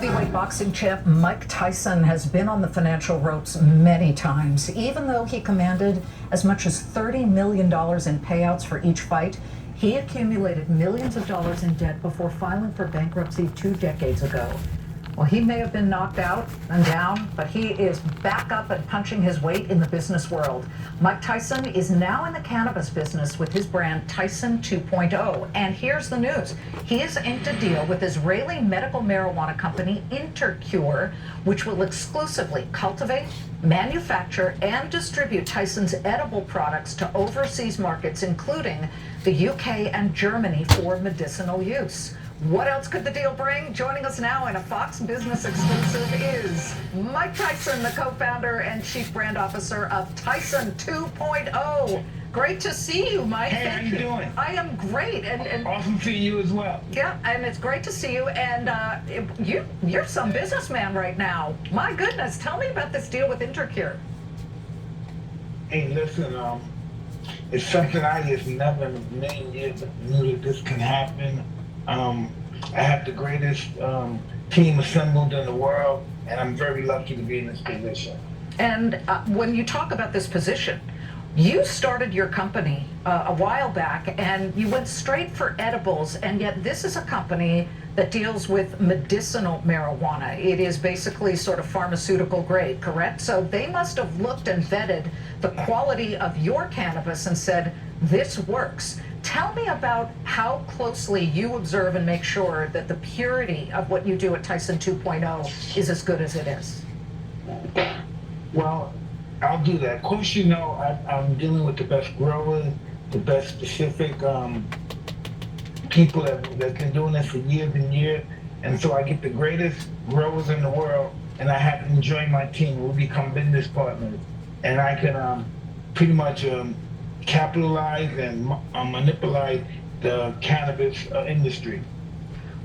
Heavyweight boxing champ Mike Tyson has been on the financial ropes many times. Even though he commanded as much as $30 million in payouts for each fight, he accumulated millions of dollars in debt before filing for bankruptcy 2 decades ago. Well, he may have been knocked out and down, but he is back up and punching his weight in the business world. Mike Tyson is now in the cannabis business with his brand Tyson 2.0. And here's the news. He has inked a deal with Israeli medical marijuana company Intercure, which will exclusively cultivate, manufacture, and distribute Tyson's edible products to overseas markets, including the UK and Germany, for medicinal use. What else could the deal bring? Joining us now in a Fox Business exclusive is Mike Tyson, the co-founder and chief brand officer of Tyson 2.0. Great to see you, Mike. Hey, how you doing? I am great. And awesome seeing you as well. Yeah, and it's great to see you. And you're some businessman right now. My goodness, tell me about this deal with Intercure. Hey, listen, it's something I just never in a million years knew that this can happen. I have the greatest team assembled in the world, and I'm very lucky to be in this position. And when you talk about this position, you started your company a while back, and you went straight for edibles, and yet this is a company that deals with medicinal marijuana. It is basically sort of pharmaceutical grade, correct? So they must have looked and vetted the quality of your cannabis and said, this works. Tell me about how closely you observe and make sure that the purity of what you do at Tyson 2.0 is as good as it is. Well, I'll do that. Of course, you know, I'm dealing with the best growers, the best specific people that been doing this for years and years. And so I get the greatest growers in the world, and I happen to join my team. We'll become business partners. And I can pretty much capitalize and manipulate the cannabis industry.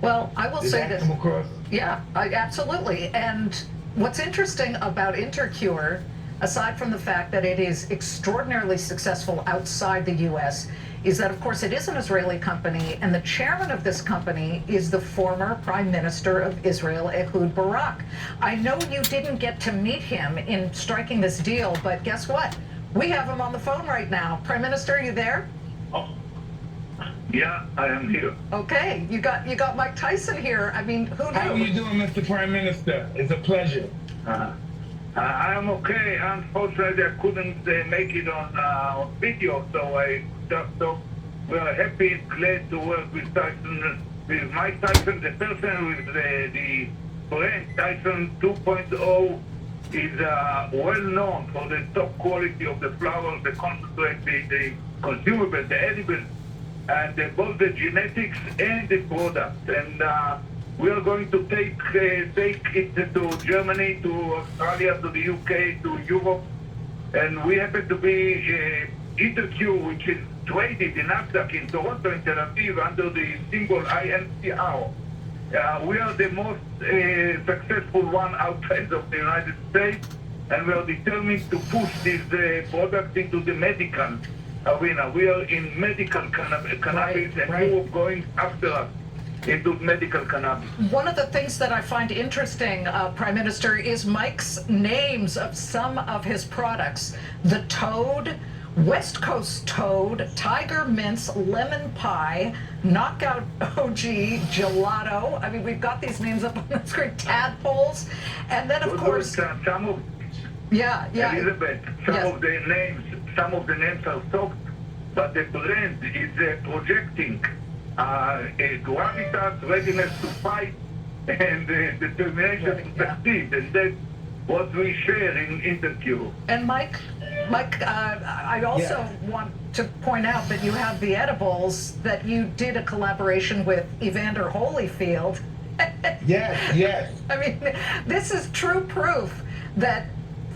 Well, I will say that this. Come across? Yeah, absolutely. And what's interesting about Intercure, aside from the fact that it is extraordinarily successful outside the U.S., is that, of course, it is an Israeli company, and the chairman of this company is the former Prime Minister of Israel, Ehud Barak. I know you didn't get to meet him in striking this deal, but guess what? We have him on the phone right now. Prime Minister, are you there? Oh, yeah, I am here. Okay, you got Mike Tyson here. I mean, who knew? How are you doing, Mr. Prime Minister? It's a pleasure. I am okay. Unfortunately, I couldn't make it on video, so we are happy and glad to work with Tyson, with Mike Tyson, the person with the brand Tyson 2.0. is well known for the top quality of the flowers, the concentrate, the consumables, the edibles, and both the genetics and the product. And we are going to take it to Germany, to Australia, to the UK, to Europe. And we happen to be Intercure, which is traded in NASDAQ in Toronto and Tel Aviv under the symbol INCR. We are the most successful one outside of the United States, and we are determined to push this product into the medical arena. We are in medical cannabis, and Europe going after us into medical cannabis. One of the things that I find interesting, Prime Minister, is Mike's names of some of his products. The Toad, West Coast Toad, Tiger Mints, Lemon Pie, Knockout OG, Gelato. I mean, we've got these names up on the screen. Tadpoles, and then of course, some of Elizabeth, some of the names are soft, but the brand is projecting gravitas, readiness to fight, and determination to succeed, and that's what we share in Intercure. And Mike, I also want to point out that you have the edibles that you did a collaboration with Evander Holyfield. Yes. I mean, this is true proof that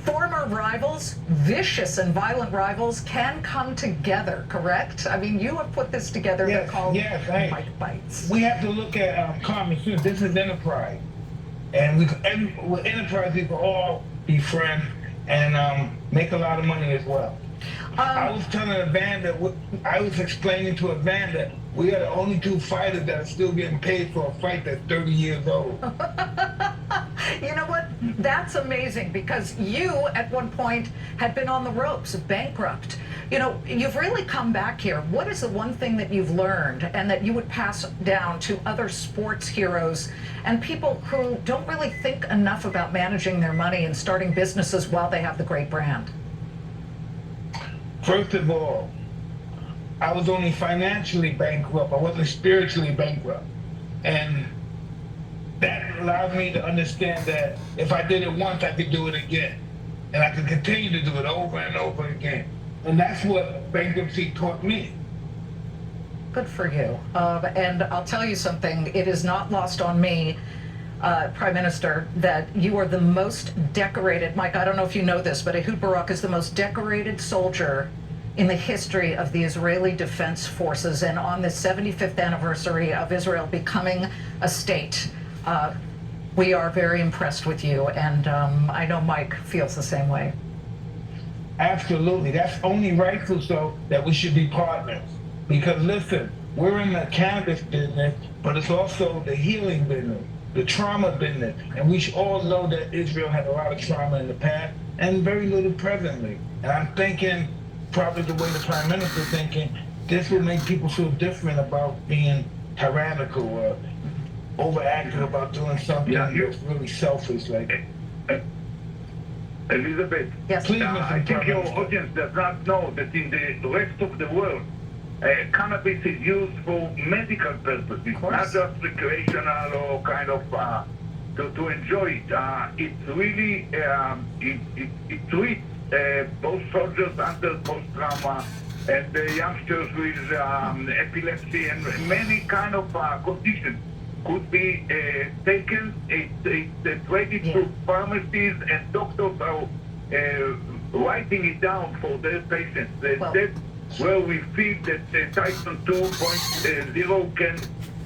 former rivals, vicious and violent rivals, can come together, correct? I mean, you have put this together. They're called Mike Bites. We have to look at common sense. This is enterprise. And with enterprise, we can all be friends and make a lot of money as well. I was telling Evander, I was explaining to Evander, we are the only two fighters that are still getting paid for a fight that's 30 years old. You know what? That's amazing because you, at one point, had been on the ropes, bankrupt. You know, you've really come back here. What is the one thing that you've learned and that you would pass down to other sports heroes and people who don't really think enough about managing their money and starting businesses while they have the great brand? First of all, I was only financially bankrupt. I wasn't spiritually bankrupt. And that allowed me to understand that if I did it once, I could do it again. And I could continue to do it over and over again. And that's what bankruptcy taught me. Good for you. And I'll tell you something, it is not lost on me, Prime Minister, that you are the most decorated, Mike, I don't know if you know this, but Ehud Barak is the most decorated soldier in the history of the Israeli Defense Forces. And on the 75th anniversary of Israel becoming a state, we are very impressed with you. And I know Mike feels the same way. Absolutely. That's only rightful so that we should be partners. Because listen, we're in the cannabis business, but it's also the healing business, the trauma business. And we should all know that Israel had a lot of trauma in the past and very little presently. And I'm thinking, probably the way the Prime Minister is thinking, this will make people feel different about being tyrannical or overactive about doing something that's really selfish. Like, Elizabeth, yes. Please, I think your Minister. audience does not know that in the rest of the world, cannabis is used for medical purposes, not just recreational or kind of to enjoy it. It's really it treats both soldiers under post-trauma and the youngsters with epilepsy and many kind of conditions could be taken. It's ready to pharmacies and doctors are writing it down for their patients. That's where we feel that Tyson 2.0 can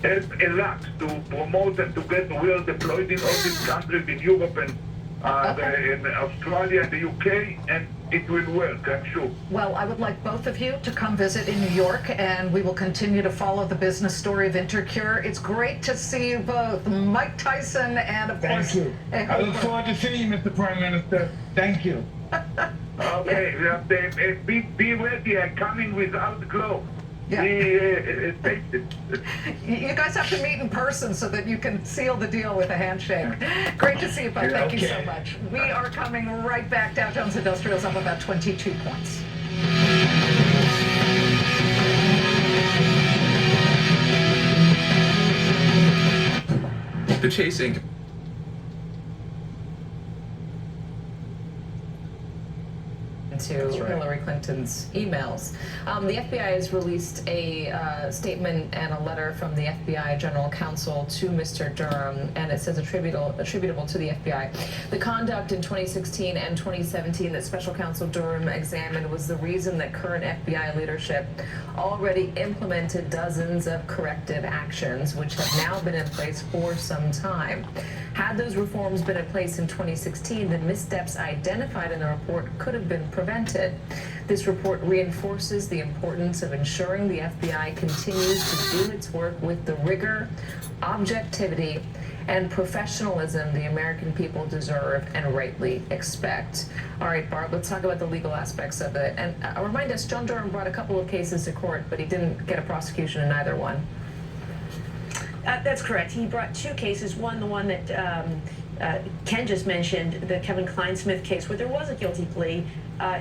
help a lot to promote and to get. We are deployed in all these countries in Europe and in Australia and the UK, and it will work, I'm sure. Well, I would like both of you to come visit in New York, and we will continue to follow the business story of Intercure. It's great to see you both, Mike Tyson and, of course... Thank you. I look forward to seeing you, Mr. Prime Minister. Thank you. Okay, be ready. I'm coming without gloves. Yeah. You You guys have to meet in person so that you can seal the deal with a handshake. Great to see you both. Thank you so much. We are coming right back. Dow Jones Industrials up about 22 points. The chasing. To Hillary Clinton's emails. The FBI has released a statement and a letter from the FBI General Counsel to Mr. Durham, and it says attributable to the FBI. The conduct in 2016 and 2017 that Special Counsel Durham examined was the reason that current FBI leadership already implemented dozens of corrective actions, which have now been in place for some time. Had those reforms been in place in 2016, the missteps identified in the report could have been prevented. This report reinforces the importance of ensuring the FBI continues to do its work with the rigor, objectivity, and professionalism the American people deserve and rightly expect. All right, Barb, let's talk about the legal aspects of it. And remind us, John Durham brought a couple of cases to court, but he didn't get a prosecution in either one. That's correct. He brought two cases. One, the one that Ken just mentioned, the Kevin Kleinsmith case, where there was a guilty plea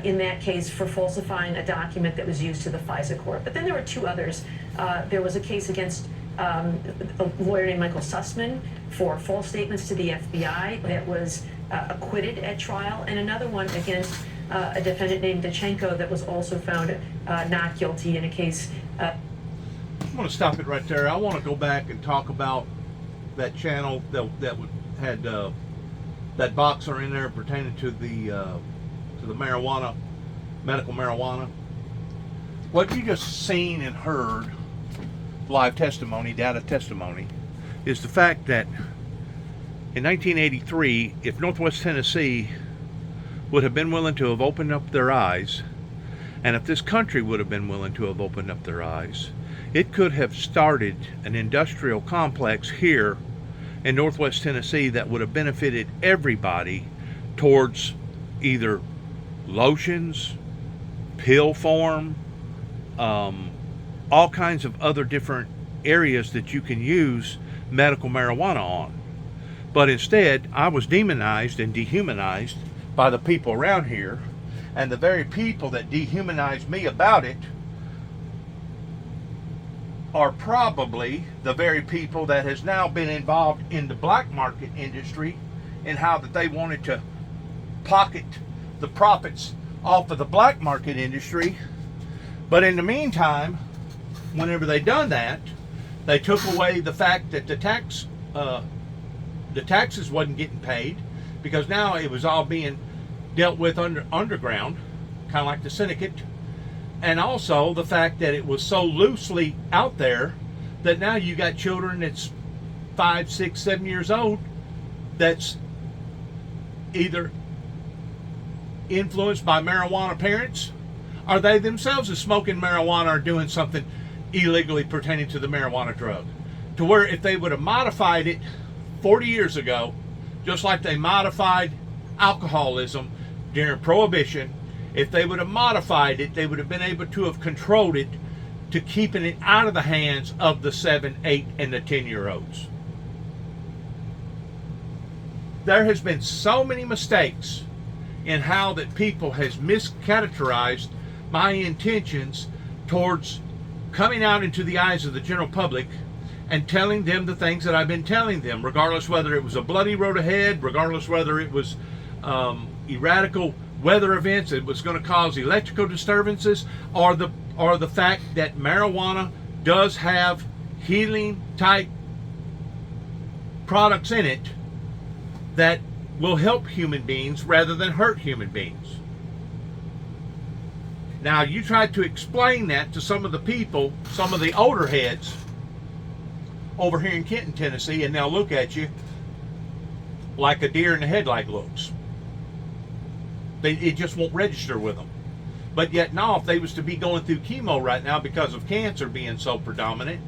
in that case for falsifying a document that was used to the FISA court. But then there were two others. There was a case against a lawyer named Michael Sussman for false statements to the FBI that was acquitted at trial, and another one against a defendant named Dachenko that was also found not guilty in a case. I want to stop it right there. I want to go back and talk about that channel that had that boxer in there pertaining to the marijuana, medical marijuana. What you just seen and heard, live testimony, data testimony, is the fact that in 1983, if Northwest Tennessee would have been willing to have opened up their eyes, and if this country would have been willing to have opened up their eyes, it could have started an industrial complex here in Northwest Tennessee that would have benefited everybody towards either lotions, pill form, all kinds of other different areas that you can use medical marijuana on. But instead, I was demonized and dehumanized by the people around here, and the very people that dehumanized me about it are probably the very people that has now been involved in the black market industry and how that they wanted to pocket the profits off of the black market industry. But in the meantime, whenever they done that, they took away the fact that the taxes wasn't getting paid, because now it was all being dealt with underground, kind of like the syndicate. And also the fact that it was so loosely out there that now you got children that's 5, 6, 7 years old that's either influenced by marijuana parents, or they themselves are smoking marijuana or doing something illegally pertaining to the marijuana drug. To where if they would have modified it 40 years ago, just like they modified alcoholism during Prohibition, if they would have modified it, they would have been able to have controlled it to keeping it out of the hands of the 7, 8, and the 10-year-olds. There has been so many mistakes in how that people has miscategorized my intentions towards coming out into the eyes of the general public and telling them the things that I've been telling them, regardless whether it was a bloody road ahead, regardless whether it was erratical weather events, it was going to cause electrical disturbances, or the fact that marijuana does have healing type products in it that will help human beings rather than hurt human beings. Now, you tried to explain that to some of the people, some of the older heads over here in Kenton, Tennessee, and they'll look at you like a deer in the headlight looks. It just won't register with them. But yet now, if they was to be going through chemo right now because of cancer being so predominant,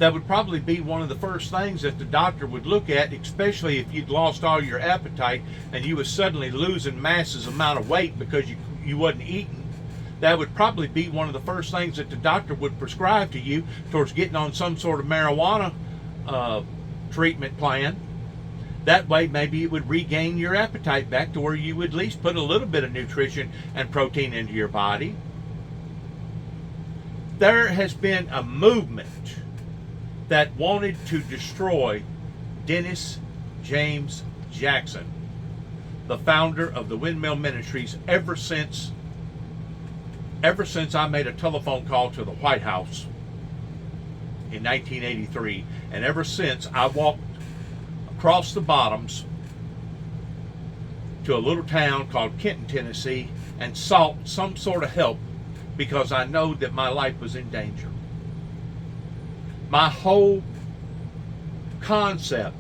that would probably be one of the first things that the doctor would look at, especially if you'd lost all your appetite and you was suddenly losing massive amount of weight because you wasn't eating. That would probably be one of the first things that the doctor would prescribe to you towards getting on some sort of marijuana treatment plan. That way, maybe it would regain your appetite back to where you would at least put a little bit of nutrition and protein into your body. There has been a movement that wanted to destroy Dennis James Jackson, the founder of the Windmill Ministries, ever since I made a telephone call to the White House in 1983, and ever since I walked across the bottoms to a little town called Kenton, Tennessee, and sought some sort of help because I know that my life was in danger. My whole concept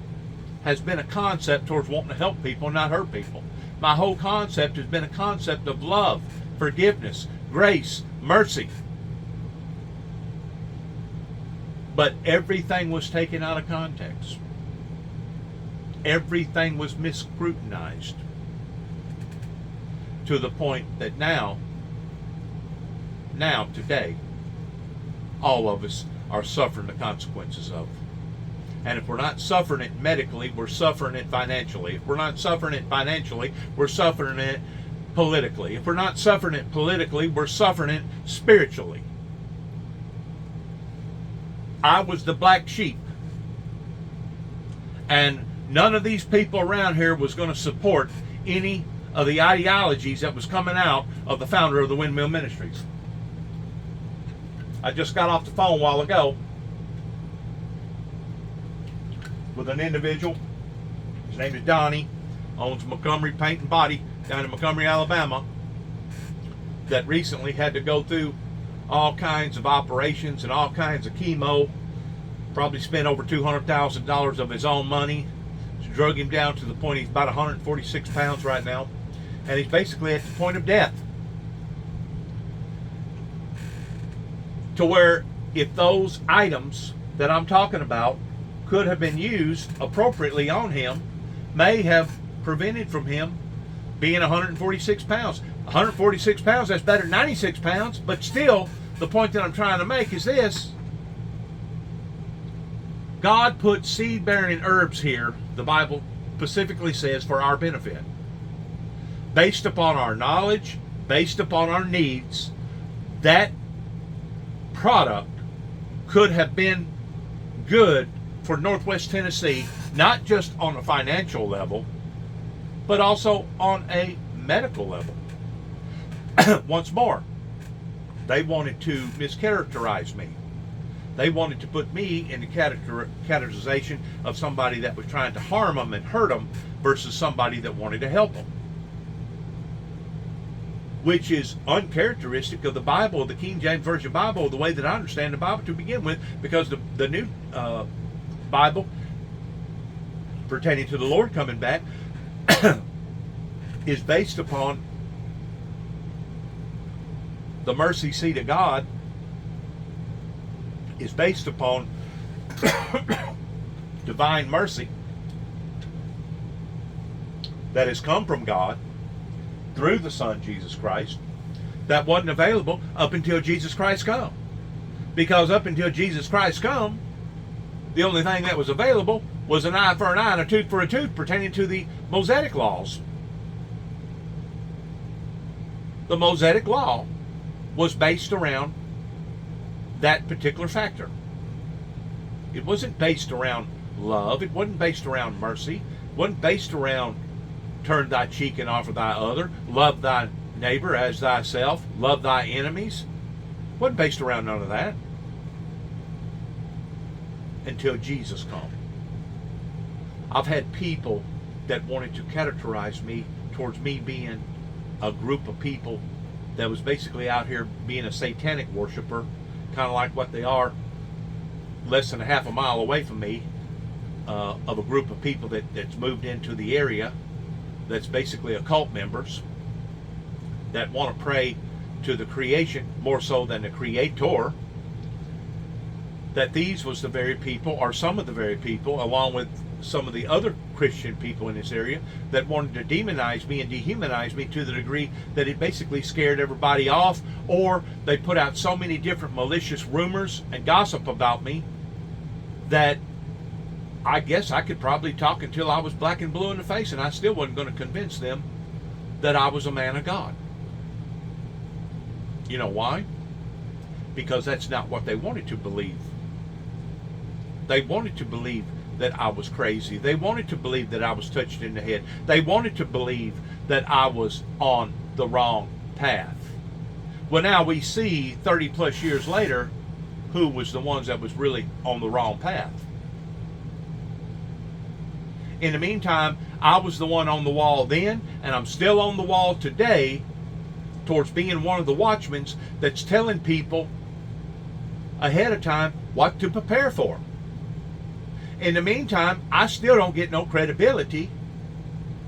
has been a concept towards wanting to help people, not hurt people. My whole concept has been a concept of love, forgiveness, grace, mercy. But everything was taken out of context. Everything was misscrutinized to the point that now, today, all of us are suffering the consequences of. And if we're not suffering it medically, we're suffering it financially. If we're not suffering it financially, we're suffering it politically. If we're not suffering it politically, we're suffering it spiritually. I was the black sheep. And none of these people around here was going to support any of the ideologies that was coming out of the founder of the Windmill Ministries. I just got off the phone a while ago with an individual. His name is Donnie, owns Montgomery Paint and Body down in Montgomery, Alabama, that recently had to go through all kinds of operations and all kinds of chemo. Probably spent over $200,000 of his own money. It's drug him down to the point he's about 146 pounds right now, and he's basically at the point of death. To where if those items that I'm talking about could have been used appropriately on him may have prevented from him being 146 pounds. 146 pounds, that's better than 96 pounds, but still, the point that I'm trying to make is this. God put seed-bearing herbs here, the Bible specifically says, for our benefit. Based upon our knowledge, based upon our needs, that product could have been good for Northwest Tennessee, not just on a financial level, but also on a medical level. Once more, they wanted to mischaracterize me. They wanted to put me in the categorization of somebody that was trying to harm them and hurt them versus somebody that wanted to help them. Which is uncharacteristic of the Bible, the King James Version Bible, the way that I understand the Bible to begin with, because the New Bible, pertaining to the Lord coming back, is based upon the mercy seat of God, is based upon divine mercy that has come from God through the Son, Jesus Christ, that wasn't available up until Jesus Christ come. Because up until Jesus Christ come, the only thing that was available was an eye for an eye and a tooth for a tooth pertaining to the Mosaic laws. The Mosaic law was based around that particular factor. It wasn't based around love. It wasn't based around mercy. It wasn't based around turn thy cheek and offer thy other, love thy neighbor as thyself, love thy enemies. It wasn't based around none of that until Jesus come. I've had people that wanted to characterize me towards me being a group of people that was basically out here being a satanic worshiper, kind of like what they are less than a half a mile away from me, of a group of people that's moved into the area that's basically occult members that want to pray to the creation more so than the creator. That these was the very people, or some of the very people, along with some of the other Christian people in this area, that wanted to demonize me and dehumanize me to the degree that it basically scared everybody off, or they put out so many different malicious rumors and gossip about me that I guess I could probably talk until I was black and blue in the face, and I still wasn't going to convince them that I was a man of God. You know why? Because that's not what they wanted to believe. They wanted to believe that I was crazy. They wanted to believe that I was touched in the head. They wanted to believe that I was on the wrong path. Well, now we see 30 plus years later who was the ones that was really on the wrong path. In the meantime, I was the one on the wall then, and I'm still on the wall today towards being one of the watchmen that's telling people ahead of time what to prepare for. In the meantime, I still don't get no credibility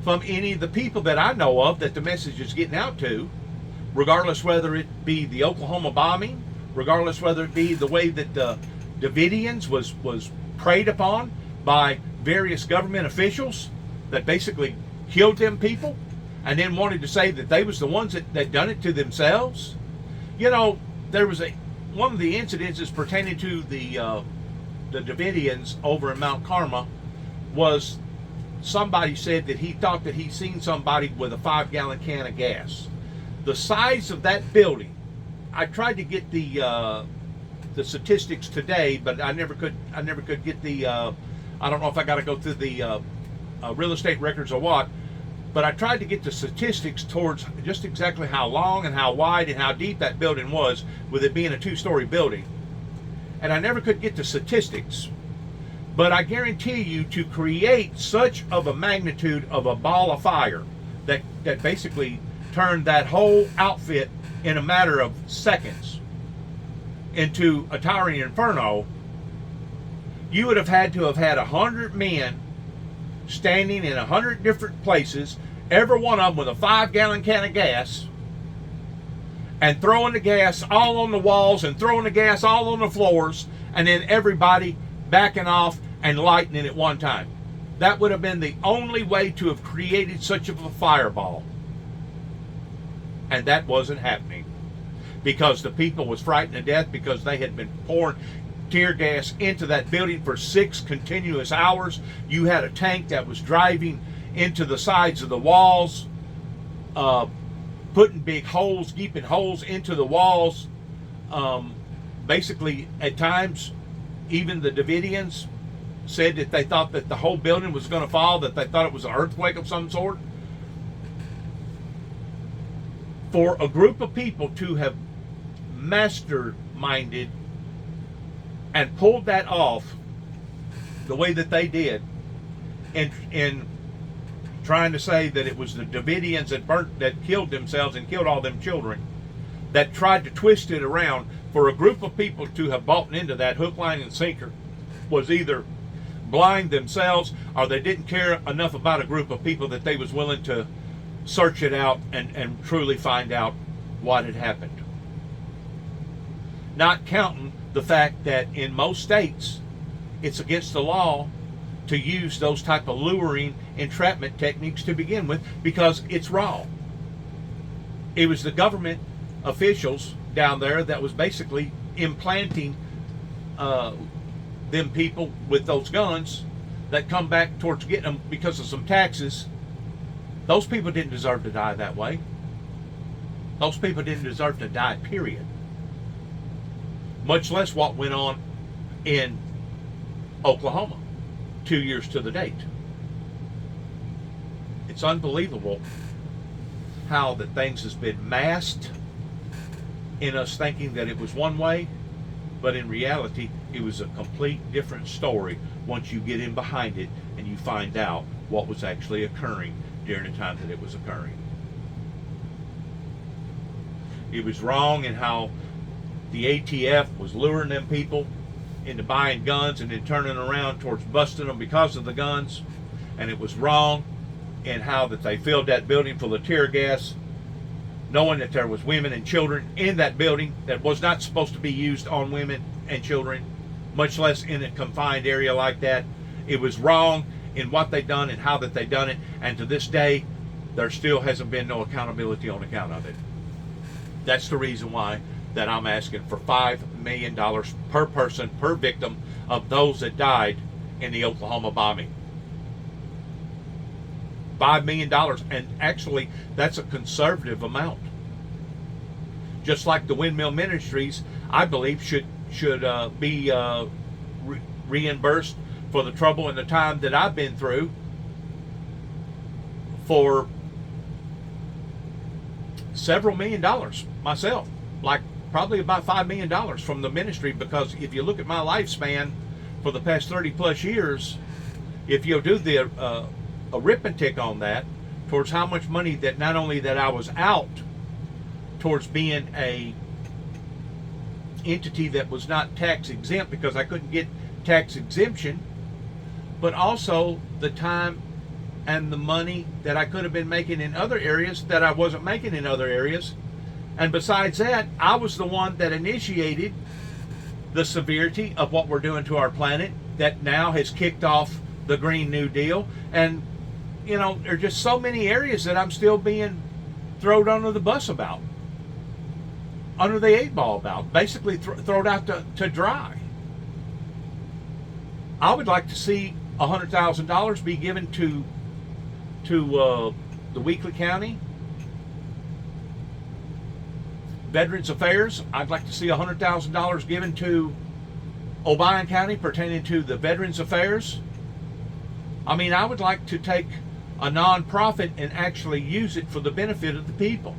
from any of the people that I know of that the message is getting out to, regardless whether it be the Oklahoma bombing, regardless whether it be the way that the Davidians was preyed upon by various government officials that basically killed them people and then wanted to say that they was the ones that done it to themselves. You know, there was one of the incidences pertaining to the Davidians over in Mount Carmel was somebody said that he thought that he'd seen somebody with a 5-gallon can of gas. The size of that building, I tried to get the statistics today, but I never could get the I don't know if I got to go through the real estate records or what, but I tried to get the statistics towards just exactly how long and how wide and how deep that building was, with it being a 2-story building. And I never could get the statistics. But I guarantee you, to create such of a magnitude of a ball of fire that basically turned that whole outfit in a matter of seconds into a towering inferno, you would have had 100 men standing in 100 different places, every one of them with a 5-gallon can of gas, and throwing the gas all on the walls and throwing the gas all on the floors, and then everybody backing off and lightning at one time. That would have been the only way to have created such of a fireball. And that wasn't happening because the people was frightened to death because they had been pouring tear gas into that building for 6 continuous hours. You had a tank that was driving into the sides of the walls, putting big holes, gaping holes into the walls. Basically, at times, even the Davidians said that they thought that the whole building was going to fall, that they thought it was an earthquake of some sort. For a group of people to have masterminded and pulled that off the way that they did, in trying to say that it was the Davidians that killed themselves and killed all them children, that tried to twist it around, for a group of people to have bought into that hook, line, and sinker was either blind themselves or they didn't care enough about a group of people that they was willing to search it out and truly find out what had happened. Not counting the fact that in most states it's against the law to use those type of luring entrapment techniques to begin with because it's wrong. It was the government officials down there that was basically implanting them people with those guns that come back towards getting them because of some taxes. Those people didn't deserve to die that way. Those people didn't deserve to die, period. Much less what went on in Oklahoma 2 years to the date. It's unbelievable how that things has been masked in us thinking that it was one way, but in reality it was a complete different story once you get in behind it and you find out what was actually occurring during the time that it was occurring. It was wrong in how the ATF was luring them people into buying guns and then turning around towards busting them because of the guns. And it was wrong in how that they filled that building full of tear gas, knowing that there was women and children in that building that was not supposed to be used on women and children, much less in a confined area like that. It was wrong in what they done and how that they done it, and to this day there still hasn't been no accountability on account of it. That's the reason why that I'm asking for $5 million per person, per victim of those that died in the Oklahoma bombing. $5 million, and actually that's a conservative amount. Just like the Windmill Ministries, I believe should be reimbursed for the trouble and the time that I've been through for several $1 million myself, like probably about $5 million from the ministry, because if you look at my lifespan for the past 30 plus years, if you'll do the arithmetic on that towards how much money that not only that I was out towards being a entity that was not tax exempt because I couldn't get tax exemption, but also the time and the money that I could have been making in other areas that I wasn't making in other areas. And besides that, I was the one that initiated the severity of what we're doing to our planet that now has kicked off the Green New Deal. And you know, there are just so many areas that I'm still being thrown under the bus about, under the 8 ball about, basically thrown out to dry. I would like to see $100,000 be given to the Weakley County Veterans Affairs. I'd like to see $100,000 given to Obion County pertaining to the Veterans Affairs. I mean, I would like to take a non-profit and actually use it for the benefit of the people.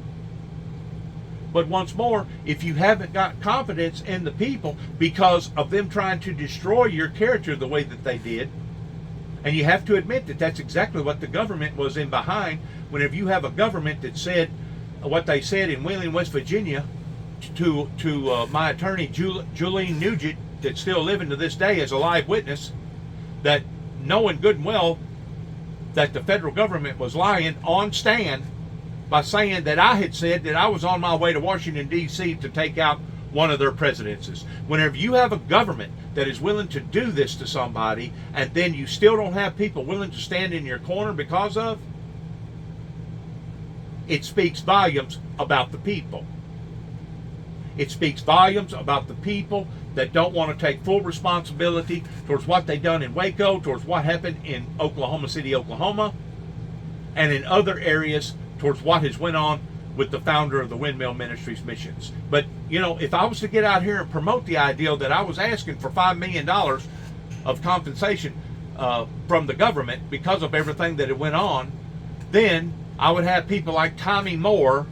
But once more, if you haven't got confidence in the people because of them trying to destroy your character the way that they did, and you have to admit that that's exactly what the government was in behind. Whenever you have a government that said what they said in Wheeling, West Virginia, to my attorney Julene Nugent, that's still living to this day as a live witness, that knowing good and well that the federal government was lying on stand by saying that I had said that I was on my way to Washington, D.C. to take out one of their presidencies. Whenever you have a government that is willing to do this to somebody, and then you still don't have people willing to stand in your corner because of, it speaks volumes about the people. It speaks volumes about the people that don't want to take full responsibility towards what they done in Waco, towards what happened in Oklahoma City, Oklahoma, and in other areas towards what has went on with the founder of the Windmill Ministries missions. But, you know, if I was to get out here and promote the idea that I was asking for $5 million of compensation from the government because of everything that had went on, then I would have people like Tommy Moore,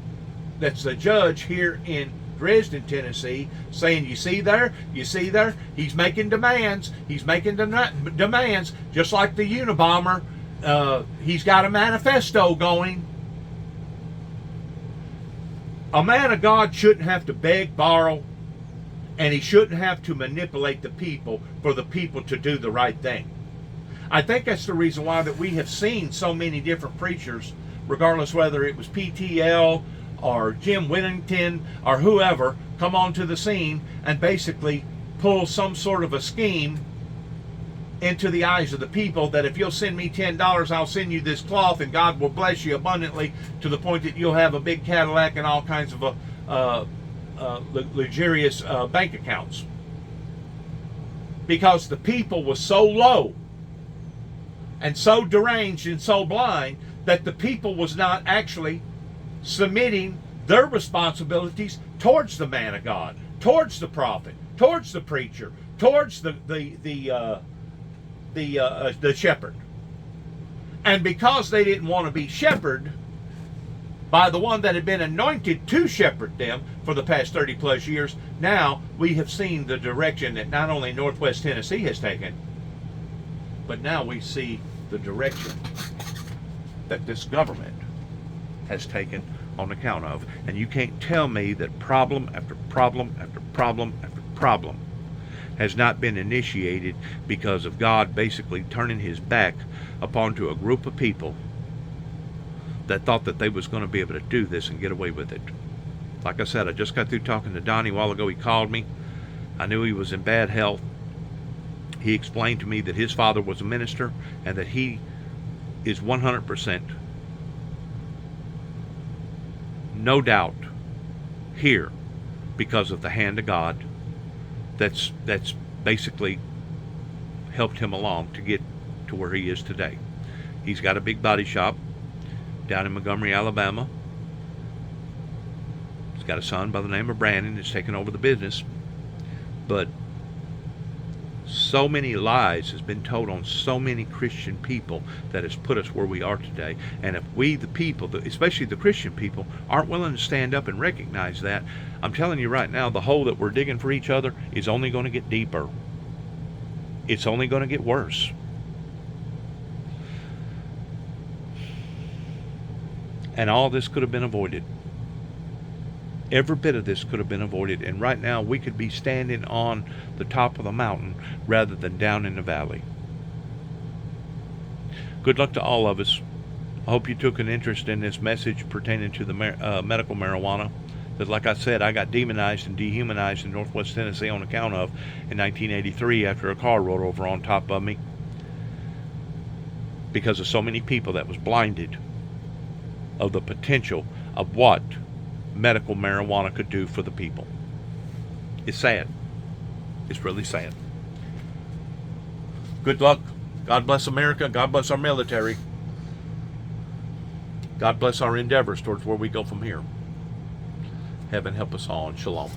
that's the judge here in Dresden, Tennessee, saying, you see there, he's making demands, demands, just like the Unabomber. He's got a manifesto going. A man of God shouldn't have to beg, borrow, and he shouldn't have to manipulate the people for the people to do the right thing. I think that's the reason why that we have seen so many different preachers, regardless whether it was PTL or Jim Whittington or whoever, come onto the scene and basically pull some sort of a scheme into the eyes of the people that if you'll send me $10, I'll send you this cloth and God will bless you abundantly to the point that you'll have a big Cadillac and all kinds of luxurious bank accounts. Because the people was so low and so deranged and so blind that the people was not actually submitting their responsibilities towards the man of God, towards the prophet, towards the preacher, towards the shepherd. And because they didn't want to be shepherded by the one that had been anointed to shepherd them for the past 30 plus years, now we have seen the direction that not only Northwest Tennessee has taken, but now we see the direction that this government has taken on account of. And you can't tell me that problem after problem after problem after problem has not been initiated because of God basically turning his back upon to a group of people that thought that they was going to be able to do this and get away with it. Like I said, I just got through talking to Donnie a while ago. He called me. I knew he was in bad health. He explained to me that his father was a minister and that he is 100% no doubt here because of the hand of God that's basically helped him along to get to where he is today. He's got a big body shop down in Montgomery, Alabama. He's got a son by the name of Brandon that's taken over the business. But so many lies has been told on so many Christian people that has put us where we are today. And if we, the people, especially the Christian people, aren't willing to stand up and recognize that, I'm telling you right now, the hole that we're digging for each other is only going to get deeper. It's only going to get worse. And all this could have been avoided. Every bit of this could have been avoided, and right now we could be standing on the top of the mountain rather than down in the valley. Good luck to all of us. I hope you took an interest in this message pertaining to the medical marijuana that, like I said, I got demonized and dehumanized in Northwest Tennessee on account of in 1983 after a car rolled over on top of me because of so many people that was blinded of the potential of what medical marijuana could do for the people. It's sad. It's really sad. Good luck. God bless America. God bless our military. God bless our endeavors towards where we go from here. Heaven help us all, and shalom.